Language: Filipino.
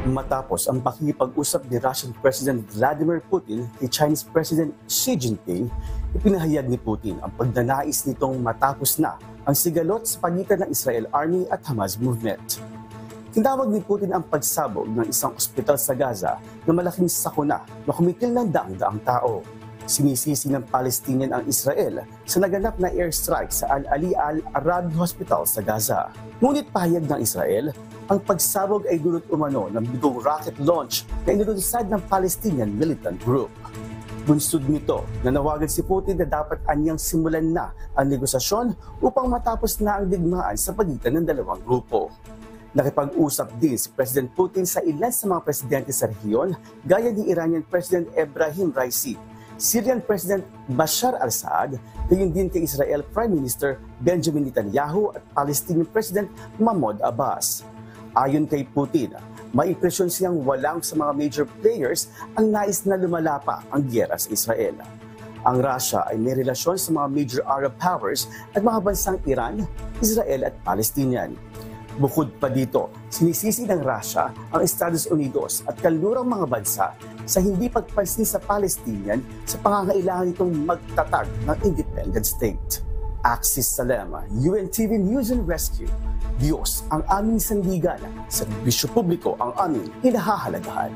Matapos ang pakikipag-usap ni Russian President Vladimir Putin kay Chinese President Xi Jinping, ipinahayag ni Putin ang pagnanais nitong matapos na ang sigalot sa pagitan ng Israel Army at Hamas movement. Tinawag ni Putin ang pagsabog ng isang ospital sa Gaza na malaking sakuna na kumikil ng daang-daang tao. Sinisisi ng Palestinian ang Israel sa naganap na airstrike sa Al-Ali Al-Arab Hospital sa Gaza. Ngunit pahayag ng Israel, ang pagsabog ay dulot umano ng bigong rocket launch na inilunsad ng Palestinian militant group. Bunsod nito, nanawagan si Putin na dapat anyang simulan na ang negosasyon upang matapos na ang digmaan sa pagitan ng dalawang grupo. Nakipag-usap din si President Putin sa ilan sa mga presidente sa rehiyon gaya ni Iranian President Ebrahim Raisi, Syrian President Bashar al-Assad, gayon din kay Israel Prime Minister Benjamin Netanyahu at Palestinian President Mahmoud Abbas. Ayon kay Putin, may impresyon siyang walang sa mga major players ang nais na lumala pa ang giyera sa Israel. Ang Russia ay may relasyon sa mga major Arab powers at mga bansang Iran, Israel at Palestinian. Bukod pa dito, sinisisi ng Russia ang Estados Unidos at kalurang mga bansa sa hindi pagpansin sa Palestinian sa pangangailangan nitong magtatag ng independent state. Axis Salem, UNTV News and Rescue. Diyos ang aming sandigan, serbisyo publiko ang aming hinahahalagahan.